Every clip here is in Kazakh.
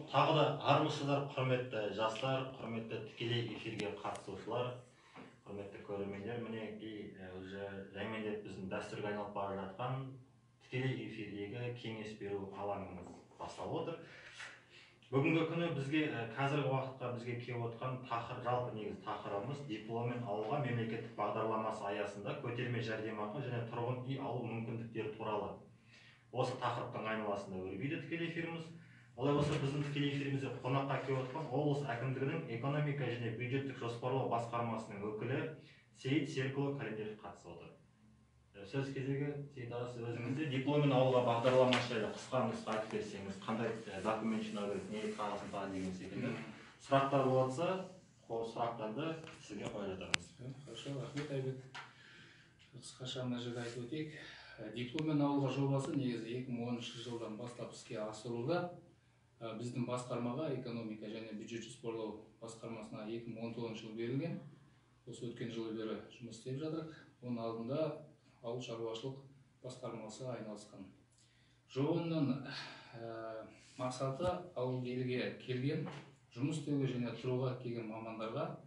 Тағы да армысыздар, құрметті жастар, құрметті тікелей эфирге қатысушылар, құрметті көрермендер. Мінекей уже жәймендеп біздің дәстүрге айналып бара жатқан тікелей эфирдегі кеңес беру алаңымыз басталып отыр. Бүгінгі күні бізге қазіргі уақытқа бізге келіп отқан жалпы негізгі тақырыбымыз дипломмен ауылға мемлекеттік бағдарламасы аясында көтерме жәрдемақы және тұрғын үй алу мүмкіндіктері туралы. Осы тақырыптың айналасында өрбиді тікелей эфиріміз. Олай болса, біздің тікелей эфирімізде қонаққа келіп отқан облыс әкімдігінің экономика және бюджеттік жоспарлау басқармасының өкілі Сейіт Серікұлы Календеров қатысып отыр. Сөз кезегі Сейіт аға, сіз өзіңізде дипломмен ауылға бағдарламасы жайлы қысқа нұсқа айтып берсеңіз, қандай документ жинау керек, не қағазын тағы деген секілді сұрақтар болса, сұрақтарды сізге қоя жатармыз. Хорошо, рахмет Айбек. Қысқаша мына жерде айтып өтейік. Дипломмен ауылға жобасы негізі 2010 жылдан бастап іске асырылуда. Біздің басқармаға экономика және бюджет жоспарлау басқармасына 2019 жыл берілген. Осы өткен жылы бері жұмыс істеп жатырық. Оның алдында ауыл шаруашылық басқармасы айналысқан. Жобаның мақсаты ауыл елге келген, жұмыс істеуге және тұруға келген мамандарға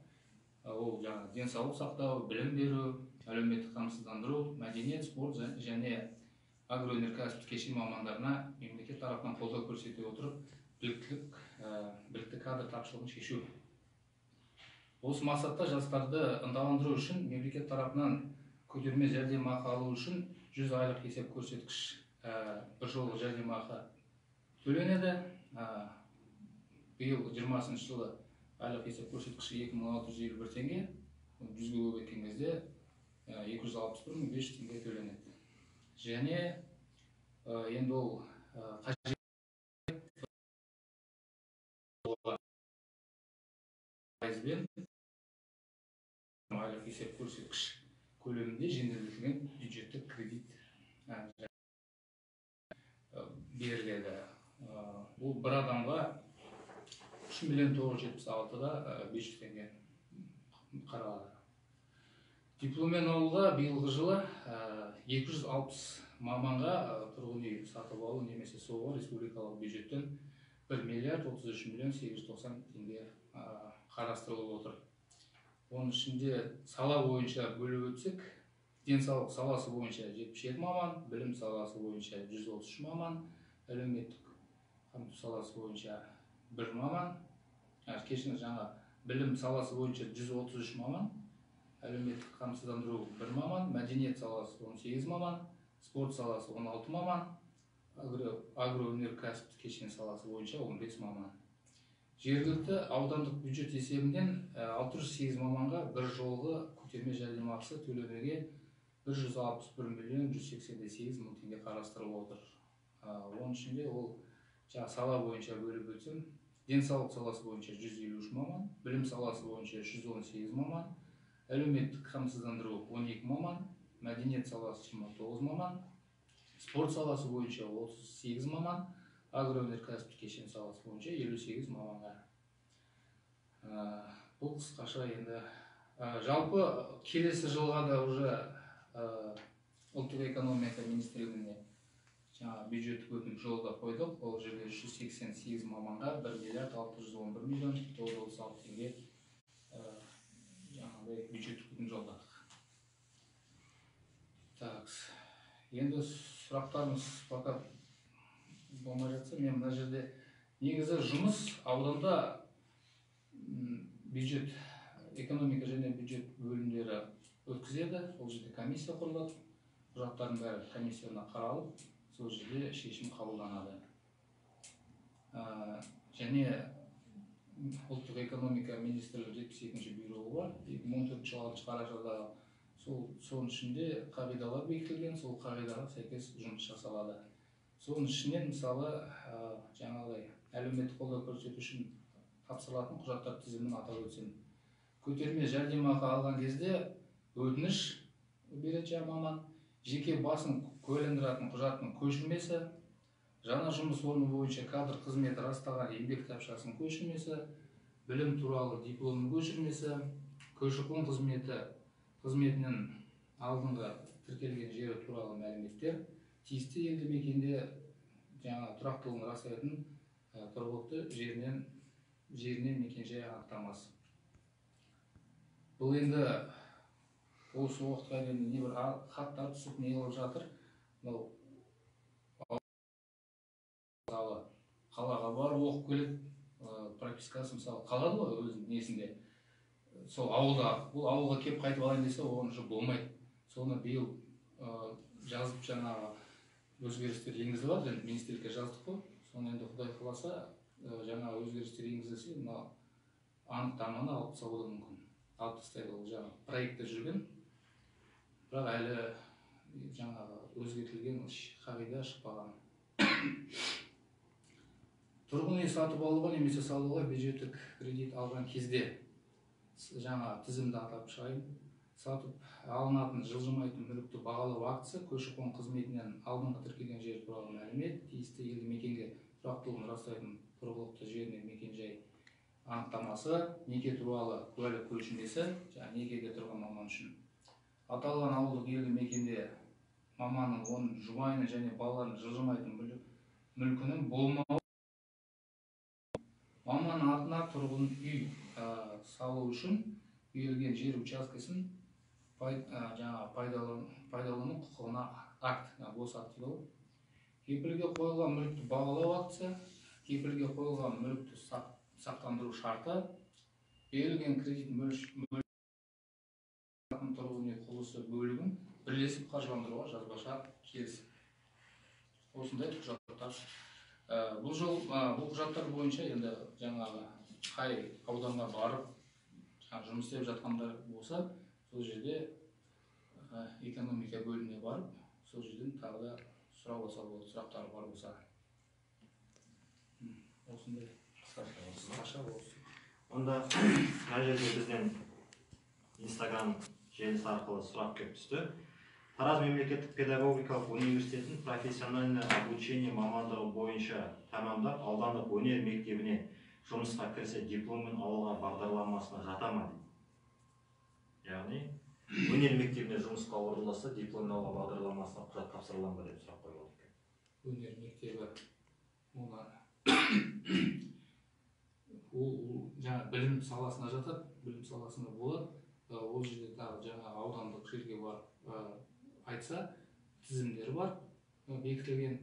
ол денсаулық сақтау, білім беру, әлеуметтік қамсыздандыру, мәдениет, спорт және агроөнеркәсіптік кешен мамандарына мемлекет тарапынан қолдау көрсете отырып, білікті кадр тапшылығын шешу. Осы мақсатта жастарды ынталандыру үшін мемлекет тарапынан көтерме жәрдемақы алу үшін 100 айлық есеп көрсеткіш бір жолғы жәрдемақы төленеді. Биыл 20 жылы айлық есеп көрсеткіші 2651 теңге, 100-ге көбейткен кезде 261.500 теңге төленеді. Және енді ол қажет пайызбен айлық есеп көрсеткіш көлемінде жеңілдетілген бюджеттік кредит беріледі. Бұл бір адамға 3.976.500 теңге қаралады. Дипломмен ауылға биылғы жылы 260 маманға тұрғын үй сатып алу немесе соғуға республикалық бюджеттен 1.033.890 теңге қарастырылып отыр. Оның ішінде сала бойынша бөліп өтсек, денсаулық саласы бойынша 77 маман, білім саласы бойынша 133 маман, әлеуметтік қамту саласы бойынша 1 маман, білім саласы бойынша 133 маман, әлеуметтік қамсыздандыру 1 маман, мәдениет саласы 18 маман, спорт саласы 16 маман, агроөнеркәсіптік кешен саласы бойынша 15 маман. Жергілікті аудандық бюджет есебінен 608 маманға бір жолғы көтерме жәрдемақысы төленуге 161.188.000 теңге қарастырылып отыр. Оның ішінде ол сала бойынша бөліп өтсем, денсаулық саласы бойынша 153 маман, білім саласы бойынша 118 маман, әлеуметтік қамсыздандыру 12 маман, мәдениет саласы 29 маман, спорт саласы бойынша 38 маман, агроөнеркәсіптік кешен саласы бойынша 58 маманға. Бұл қысқаша енді жалпы келесі жылға да уже ұлттық экономика министрлігіне бюджеттік өтінім жолда қойдық. Ол жерде 188 маманға 1.611.936 теңге бюджеттік өтінім жолдадық. Енді сұрақтарымыз фақат болмай жатса, мен мына жерде негізі жұмыс ауданда бюджет, экономика және бюджет бөлімдері өткізеді. Ол жерде комиссия құрылады, құжаттардың бәрі комиссияна қаралып, сол жерде шешім қабылданады. Және ұлттық экономика министрлігі 72-ші бюросы бар. 2014 жылғы қарашада соның ішінде қағидалар бекітілген, сол қағидаға сәйкес жұмыс жасалады. Соның ішінен мысалы жаңағыдай әлеуметтік қолдау көрсету үшін тапсырылатын құжаттар тізімін атап өтсем, көтерме жәрдемақы алған кезде өтініш береді маман, жеке басын куәландыратын құжаттың көшірмесі, жаңа жұмыс орны бойынша кадр қызметі растаған еңбек кітапшасының көшірмесі, білім туралы дипломның көшірмесі, көші-қон қызметінің алдыңғы тіркелген жері туралы мәліметтер, тиісті елді мекенде жаңа тұрақтылығын растайтын тұрғылықты жерінен мекенжай анықтамасы. Бұл енді осы уақытқа дейін небір хаттар түсіп не қылып жатыр. Мынау мысалы қалаға барып оқып келеді, пропискасы мысалы қалады ғой өзінің несінде. Сол ауылда, бұл ауылға келіп қайтып алайын десе, оған уже болмайды. Соны биыл жазып жаңағы өзгерістер енгізіліп жатыр, министрлікке жаздық қой. Соны енді Құдай қаласа жаңа өзгерістер енгізілсе, мына анықтаманы алып тастауы да мүмкін. Алып тастайды, ол жаңа проектте жүрген, бірақ әлі жаңағы өзгертілген қағида шықпаған. Тұрғын үй сатып алуға немесе салуға бюджеттік кредит алған кезде жаңа тізімді атап шығайын. Сатып алынатын жылжымайтын мүлікті бағалау актісі, көші-қон қызметінен алдыңғы тіркелген жер туралы мәлімет, тиісті елді мекенге тұрақтылығын растайтын тұрғылықты жеріне мекенжай анықтамасы, неке туралы куәлік көшірмесі, некеде тұрған маман үшін. Аталған ауылдық елді мекенде маманның оның жұбайының және балаларын жылжымайтын мүлкінің болмауы, маманның атына тұрғын үй салу үшін берілген жер учаскесін пайдалану құқығына акт, бос акт дейді ғой. Кепілге қойылған мүлікті бағалау актісі, кепілге қойылған мүлікті сақтандыру шарты, берілген кредит тұрғын үй құрылысы бөлігін бірлесіп қаржыландыруға жазбаша келісім. Осындай құжаттар. Бұл құжаттар бойынша енді жаңағы қай ауданға барып жұмыс істеп жатқандар болса, сол жерде экономика бөліміне барып, сол жерден тағы да сұрау алса болады, сұрақтар бар болса. Осындай қысқаша болсын. Онда мына жерде бізден Instagram желісі арқылы сұрақ келіп түсті. Тараз мемлекеттік педагогикалық университетін профессиональное обучение мамандығы бойынша тамамдап, аудандық өнер мектебіне жұмысқа кірсе дипломмен ауылға бағдарламасына жата ма дейді. Яғни, өнер мектебіне жұмысқа орналасса, дипломмен ауылға бағдарламасына құжат тапсырыла ма деп сұрақ қойып отыр. Өнер мектебі, ол жаңа білім саласына жатады, білім саласында болады. Ол жерде тағы жаңа аудандық жерге бар айтса, тізімдері бар, бекітілген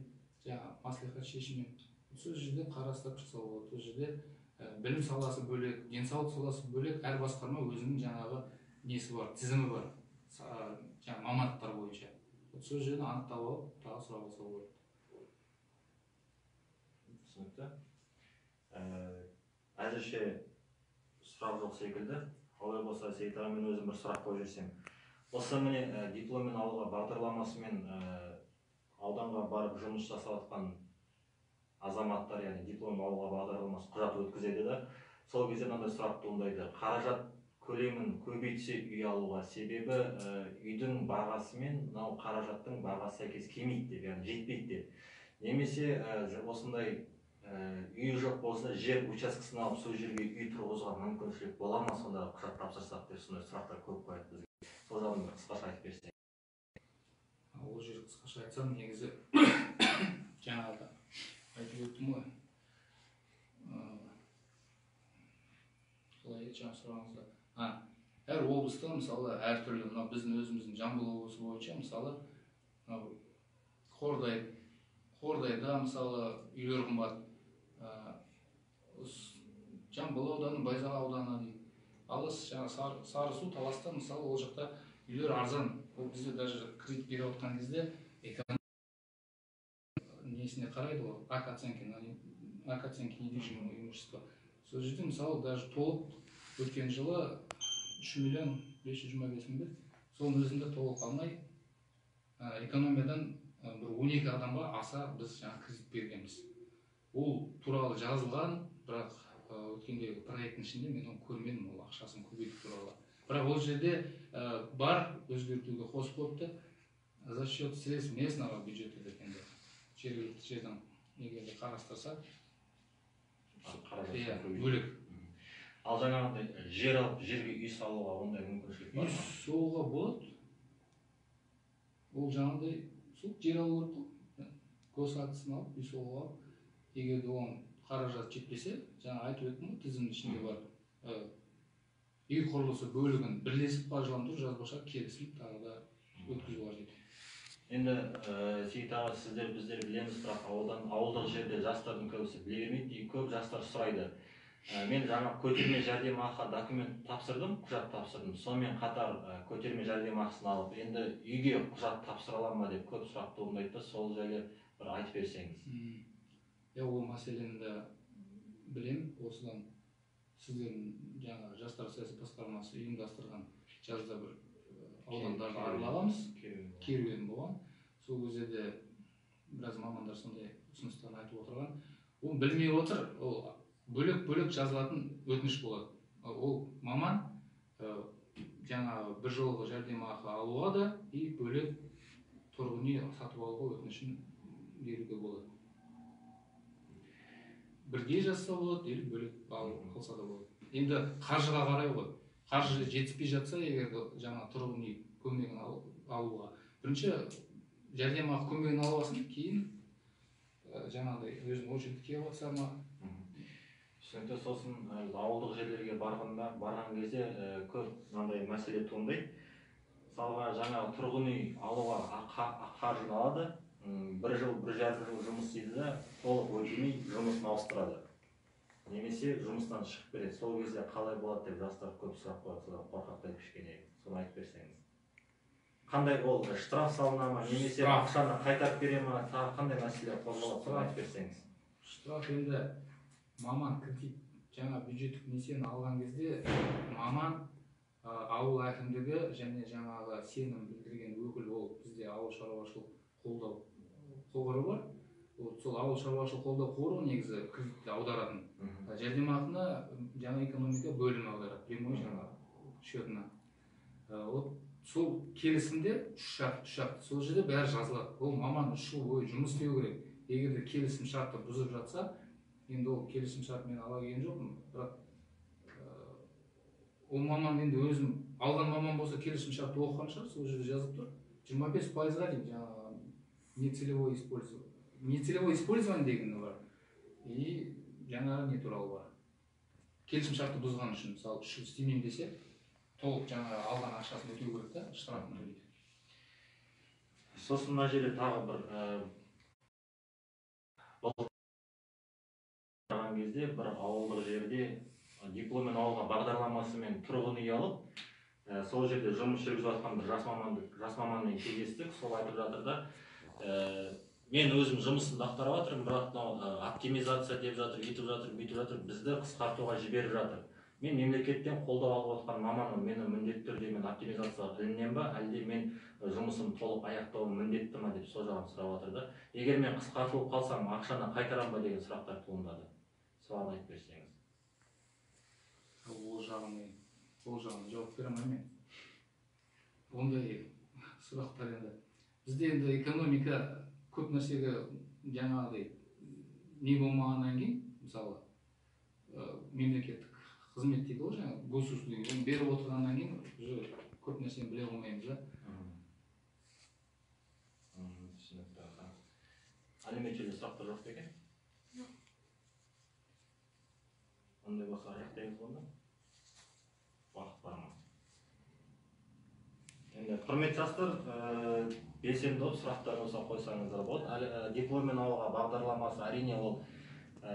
жаңа маслихат шешіммен. Сол жерде қарастырып жасау болады. Сол жерде білім саласы бөлек, денсаулық саласы бөлек, әр басқарма өзінің жаңағы несі бар, тізімі бар, жаңа мамандықтар бойынша. Сол жерден анықтап алып, тағы сұрап алса болады. Түсінікті. Әзірше сұрақ жоқ секілді. Олай болса, Сейіт аға, мен өзім бір сұрақ қойып жүрсем. Осы міне дипломмен ауылға бағдарламасымен ауданға барып жұмыс жасап жатқан азаматтар, яғни дипломмен ауылға бағдарламасы құжат өткізеді да, сол кезде мынандай сұрақ туындайды. Қаражат көлемін көбейтсе үй алуға, себебі үйдің бағасы мен мынау қаражаттың бағасы сәйкес келмейді деп, яғни жетпейді деп. Немесе осындай үйі жоқ болса, жер учаскесін алып, сол жерге үй тұрғызуға мүмкіншілік бола ма, сонда құжат тапсырсақ деп, сондай сұрақтар көп қояды бізге. Сол жағын қысқаша айтып берсең. Ол жер қысқаша айтсам, негізі жаңағы айтып өттім ғой. Қалай еді жаңа сұрағыңызда? Әр облыста мысалы әртүрлі, біздің өзіміздің Жамбыл облысы бойынша мысалы Қордайда мысалы үйлер қымбат. Жамбыл ауданы, Байзақ ауданы дейді. Алыс жаңа Сарысу, Таласта мысалы ол жақта үйлер арзан. Ол бізде даже кредит беріп отқан кезде несіне қарайды ғой, оценки недвижимого имущества. Сол жерде мысалы даже толық өткен жылы 3 миллион 525 мың бе, соның өзінде толық алмай экономиядан бір 12 адамға аса біз жаңа кредит бергенбіз. Ол туралы жазылған, бірақ өткендегі проекттің ішінде мен оны көрмедім, ол ақшасын көбейту туралы. Бірақ ол жерде бар өзгертуге қосып қойыпты, за счет средств местного бюджета дегенде. Жергілікті жерден егерде қарастырса, бөлек. Ал жаңағыдай жер алып, жерге үй салуға ондай мүмкіншілік бар ма? Үй салуға болады. Ол жаңағыдай жер алу керек қой. Госактысын алып, үй салуға алып, егерде оған қаражат жетпесе, жаңа айтып өттім ғой, тізімнің ішінде бар үй құрылысы бөлігін бірлесіп қаржыландыру жазбаша келісіліп тағы да өткізу қажет. Енді Сейіт аға, сіздер біздер білеміз, бірақ ауылдық жерде жастардың көбісі біле бермейді, көп жастар сұрайды. Мен жаңа көтерме жәрдемақыға документ тапсырдым, құжат тапсырдым. Сонымен қатар көтерме жәрдемақысын алып, енді үйге құжат тапсыра аламын ба деп көп сұрақ туындайды, сол жайлы бір айтып берсеңіз. Ол мәселені білем, осыдан сіздердің жаңа жастар саясат басқармасы ұйымдастырған жазда бір аудандарды аралағанбыз, керуен болған. Сол кезде де біраз мамандар сондай ұсыныстарын айтып отырған. Ол білмей отыр, ол бөлек жазылатын өтініш болады. Ол маман жаңағы бір жолғы жәрдемақы алуға да и бөлек тұрғын үй сатып алуға өтінішін беруге болады. Бірге жазса болады, или бөлек қалса да болады. Енді қаржыға қарай ғой. Қаржы жетіспей жатса, егер жаңа тұрғын үй көмегін алуға, бірінші жәрдемақы көмегін аласың, кейін жаңағыдай өзің очередке қатыса ма? Түсінікті. Сосын ауылдық жерлерге барған кезде көп мынандай мәселе туындайды. Мысалға, жаңа тұрғын үй алуға қаржыны алады, бір жыл, 1,5 жыл жұмыс істейді да, толық өтемей жұмысын ауыстырады. Немесе жұмыстан шығып береді. Сол кезде қалай болады деп жастар көп сұрақ қояды, қорқақтайды кішкене. Соны айтып берсеңіз. Қандай ол штраф салына ма, немесе ақшаны қайтарып бере ма, тағы қандай мәселе қозғалады, соны айтып берсеңіз. Штраф енді маман кредит, жаңа бюджеттік несиені алған кезде маман ауыл әкімдігі және жаңағы сенім білдірген өкіл, ол бізде ауыл шаруашылық қолдау қоры бар. Сол ауыл шаруашылық қолдау қоры негізі кредитті аударатын. Жәрдемақыны жаңа экономика бөлімі аударады, прямой жаңа счетына. Сол келісімде үш шарт, сол жерде бәрі жазылады. Ол маман 3 жыл бойы жұмыс істеу керек. Егер де келісім шартты бұзып жатса, енді ол келісім шарт мен ала келген жоқпын, бірақ ол маман енді өзім алған маман болса келісім шартты оқыған шығар, сол жерде жазып тұр. 25%-ға дейін жаңағы нецелевой использование дегені бар. И жаңағы не туралы бар. Келісім шартты бұзған үшін, мысалы 3 жыл істемеймін десе, толық жаңағы алған ақшасын өтеу керек та, штрафын төлейді. Сосын мына жерде тағы бір кезде бір ауылдық жерде дипломмен ауылға бағдарламасымен тұрғын үй алып, сол жерде жұмыс жүргізіп жатқан бір жас маманмен кездестік. Сол айтып жатыр да, мен өзім жұмысымды ақтарып жатырмын, бірақ оптимизация деп жатыр, бүйтіп жатыр, бізді қысқартуға жіберіп жатыр. Мен мемлекеттен қолдау алып отқан маманмын, мені міндетті түрде мен оптимизацияға ілінем ба, әлде мен жұмысым толық аяқтауым міндетті ма деп сол жағын сұрап жатыр да. Егер мен қысқартылып қалсам, ақшаны қайтарам ба деген сұрақтар туындады. Соған айтып берсеңіз. Ол жағын жауап бере алмаймын. Ондай сұрақтар енді. Бізде енді экономика көп нәрсеге жаңағыдай не болмағаннан кейін, мысалы, мемлекеттік қызмет дейді ғой, жаңа госуслуги, оны беріп отырғаннан кейін уже көп нәрсені біле қоймаймыз да. Түсінікті. Әлеумет жөнінде сұрақтар жоқ па екен? Жоқ. Ондай болса аяқтаймыз онда. Уақыт бар ма? Енді құрметті жастар, белсенді болып сұрақтар болса қойсаңыздар болады. Дипломмен ауылға бағдарламасы әрине ол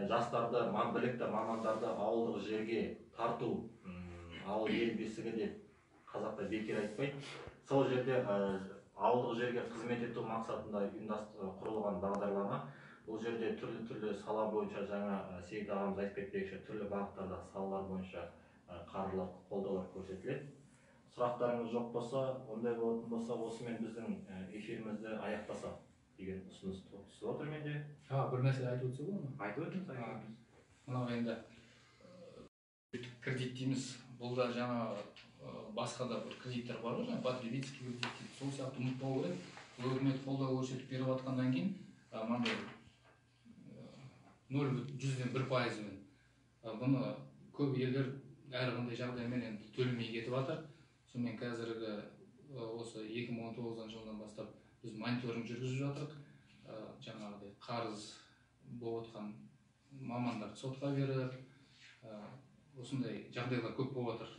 жастарды, білікті мамандарды ауылдық жерге тарту, ауыл ел бесігі деп қазақта бекер айтпайды. Сол жерде ауылдық жерге қызмет ету мақсатында құрылған бағдарлама. Бұл жерде түрлі сала бойынша, жаңа Сейіт ағамыз айтып кетпекші, түрлі бағыттарда салалар бойынша қаржылар, қолдаулар көрсетіледі. Сұрақтарыңыз жоқ болса, ондай болатын болса, осымен біздің эфирімізді аяқтасақ деген ұсыныс түсіп отыр менде. Бір мәселе айтып өтсе болады ма? Айтып өтіңіз. Мынау енді кредит дейміз, бұл да жаңа басқа да бір кредиттер бар ғой, потребительский кредит дейді. Сол сияқты ұмытпау керек. Үкімет қолдау көрсетіп беріп жатқаннан кейін, мынандай 0,100% бұны көп елдер әрқандай жағдаймен енді төлемей кетіп жатыр. Сонымен қазіргі осы 2019 жылдан бастап біз мониторинг жүргізіп жатырық. Жаңағыдай қарыз болып отқан мамандар сотқа беріп, осындай жағдайлар көп болып жатыр.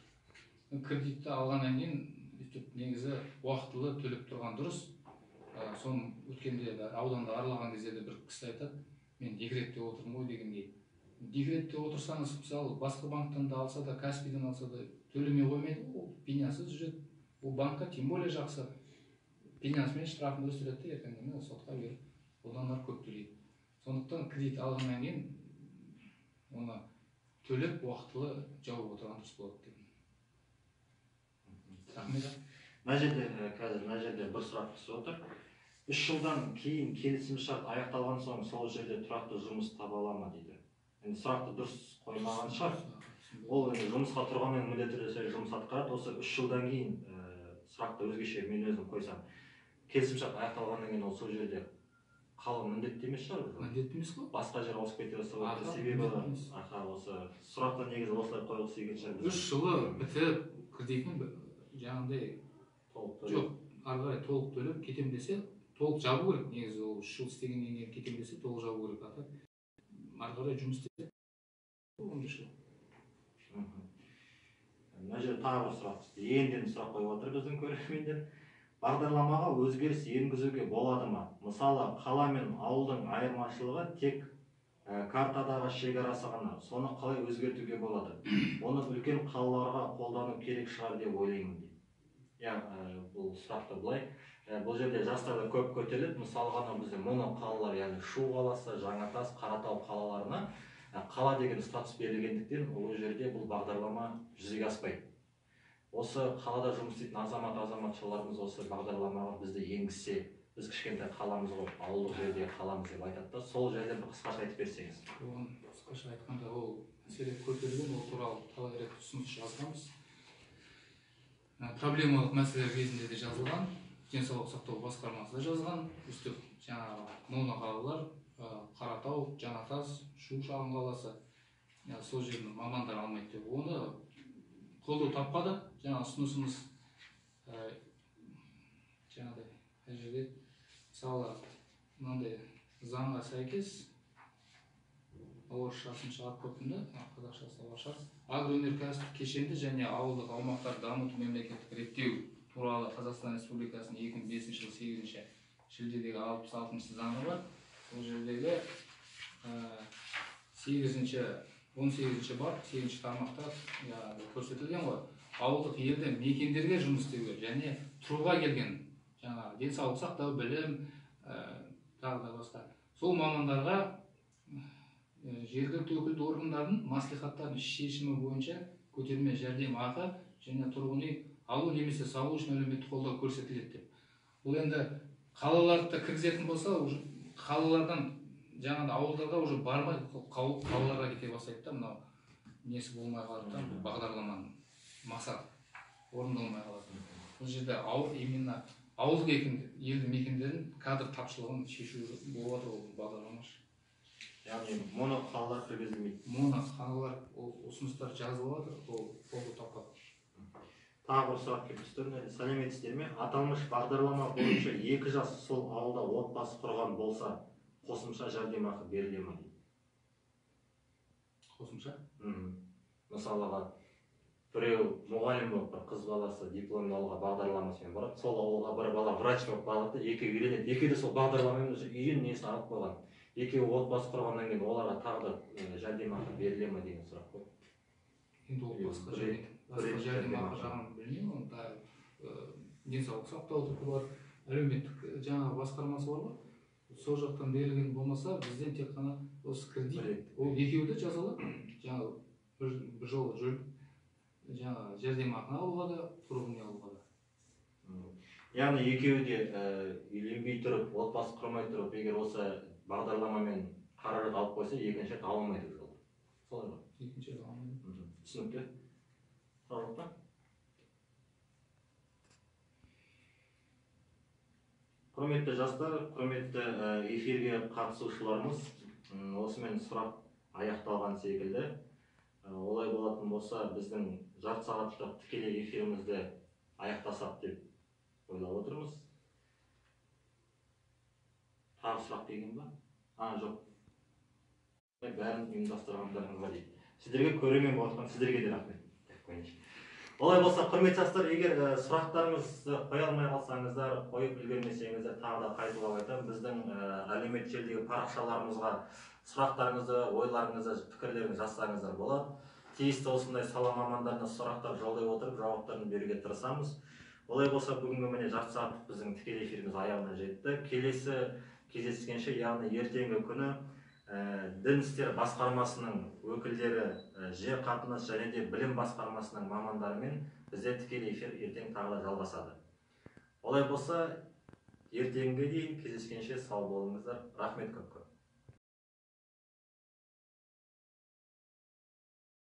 Кредитті алғаннан кейін негізі уақытылы төлеп тұрған дұрыс. Соның өткенде ауданда аралаған кезде де бір кісі айтады, мен декретте отырмын ғой дегендей. Декретте отырсаңыз, мысалы, басқа банктан да алса да, Каспийден алса да төлемей қоймайды, ол пенясыз жүреді. Ол банкқа тем более жақсы. Пенясымен штрафын өсіреді, ертеңгі сотқа беріп, одандар көп төлейді. Сондықтан кредит алғаннан кейін оны төлеп уақытылы жауып отырған дұрыс болады деп. Рахмет. Мына жерде бір сұрақ түсіп отыр. 3 жылдан кейін келісімшарт аяқталған соң сол жерде тұрақты жұмыс таба ала ма дейді. Енді сұрақты дұрыс қоймаған шығар. Ол жұмысқа тұрғанмен міндетті түрде жұмыс атқарады. Осы 3 жылдан кейін сұрақты өзгеше мен өзім қойсам, келісімшарт аяқталғаннан кейін ол сол жерде қалу міндетті емес шығар. Міндетті емес қой. Басқа жер ауысып кете салады. Себебі осы сұрақты негізі осылай қойғысы келген шығар. 3 жылы бітіп кредитін жаңағыдай жоқ, ары қарай толық төлеп кетем десе, толық жабу керек. Негізі ол 3 жыл істегеннен кейін кетем десе, толық жабу керек. Ары қарай жұмыс істесе, 15 жыл. Мына жерде тағы бір сұрақ түсті. Енді сұрақ қойып отыр біздің көрермендер. Бағдарламаға өзгеріс енгізуге болады ма? Мысалы, қала мен ауылдың айырмашылығы тек картадағы шекарасы ғана. Соны қалай өзгертуге болады? Оны үлкен қалаларға қолдану керек шығар деп ойлаймын дейді. Бұл сұрақты былай. Бұл жерде жастарда көп көтеріледі. Мысалы ғана бізде моно қалалар, яғни Шу қаласы, Жаңатас, Қаратау қалаларына қала деген статус берілгендіктен ол жерде бұл бағдарлама жүзеге аспайды. Осы қалада жұмыс істейтін азаматшаларымыз осы бағдарламаға бізді енгізсе, біз кішкентай қаламыз ғой, ауылдық жерде қаламыз деп айтады да, сол жайлы бір қысқаша айтып берсеңіз. Қысқаша айтқанда ол мәселе көтерілген, ол туралы талай рет ұсыныс жазғанбыз. Проблемалық мәселелер кезінде де жазылған, денсаулық сақтау басқармасы да жазған. Үстіп жаңағы моноқалалар, Қаратау, Жаңатас, Шу шағын қаласы, сол жердің мамандар алмайды деп. Оны қолдау таппады. Жаңа ұсынысымыз жаңағыдай қай жерде мысалы мынандай заңға сәйкес орысшасын шығарып қойдым да, қазақшасы орысша. Агроөнеркәсіптік кешенді және ауылдық аумақтарды дамыту мемлекеттік реттеу туралы Қазақстан Республикасының 2005 жыл 8 шілдедегі 66 заңы бар. Сол жердегі 18 бар, 8 тармақта көрсетілген ғой. Ауылдық елді мекендерге жұмыс істеуге және тұруға келген жаңағы денсаулық сақтау, білім, тағы да басқа. Сол мамандарға жергілікті өкілді органдардың маслихаттардың шешімі бойынша көтерме жәрдемақы және тұрғын үй алу немесе салу үшін әлеуметтік қолдау көрсетіледі деп. Бұл енді қалаларды кіргізетін болса, қалалардан жаңағы ауылдарға уже бармай қалаларға кете бастайды да, мынау несі болмай қалады, бағдарламаның мақсаты орындалмай қалады. Бұл жерде именно ауылдық елді мекендердің кадр тапшылығын шешу болып отыр ол бағдарлама. Яғни моно қалалар кіргізілмейді. Моно қалалар ұсыныстар жазылып жатыр, ол қолдау таппады. Тағы бір сұрақ келіп түсті. Сәлеметсіздер ме? Аталмыш бағдарлама бойынша 2 жас сол ауылда отбасы құрған болса, қосымша жәрдемақы беріле ме дейді. Қосымша? Мысалыға, біреу мұғалім болып, бір қыз баласы диплом алуға бағдарламасымен барады, сол ауылға бір бала врач болып барады, екеуі үйленеді. Екеуі де сол бағдарламамен үйін несін алып қойған. Екеуі отбасы құрғаннан кейін оларға тағы да жәрдемақы беріле ме деген сұрақ қой. Енді ол басқа жәрдемақы жағын білмеймін, онда денсаулық сақтау бар, әлеуметтік жаңағы басқармасы бар ғой. Сол жақтан берілген болмаса, бізден тек қана осы кредит, ол екеуі де жазалады. Жаңағы бір жол жүріп, жаңағы жәрдемақыны алуға да, тұрғын үй алуға да. Яғни екеуі де үйленбей тұрып, отбасы құрмай тұрып, егер осы бағдарламамен қаражат алып қойса, екінші рет алмайды жолы. Солай ғой? Екінші рет алмайды. Түсінікті. Сұрақ па? Құрметті жастар, құрметті эфирге қатысушыларымыз, осымен сұрақ аяқталған секілді. Олай болатын болса, біздің жарты сағаттық тікелей эфирімізді аяқтасақ деп ойлап отырмыз. Тағы сұрақ деген ба? Жоқ. бәрін ұйымдастырғандарыңызға дейді. Сіздерге көрермен болып жатқан сіздерге де рахмет деп қояйыншы. Олай болса, құрметті жастар, егер сұрақтарыңызды қоя алмай қалсаңыздар, қойып үлгермесеңіздер, тағы да қайталап айтамын, біздің әлеуметтік желідегі парақшаларымызға сұрақтарыңызды, ойларыңызды, пікірлеріңізді жазсаңыздар болады. Тиісті осындай сала мамандарына сұрақтар жолдай отырып, жауаптарын беруге тырысамыз. Олай болса, бүгінгі міне жарты сағаттық біздің тікелей эфиріміз аяғына жетті. Келесі кездескенше, яғни ертеңгі күні дін істері басқармасының өкілдері, жер қатынас және де білім басқармасының мамандарымен бізде тікелей эфир ертең тағы да жалғасады. Олай болса, ертеңге дейін кездескенше сау болыңыздар. Рахмет көп.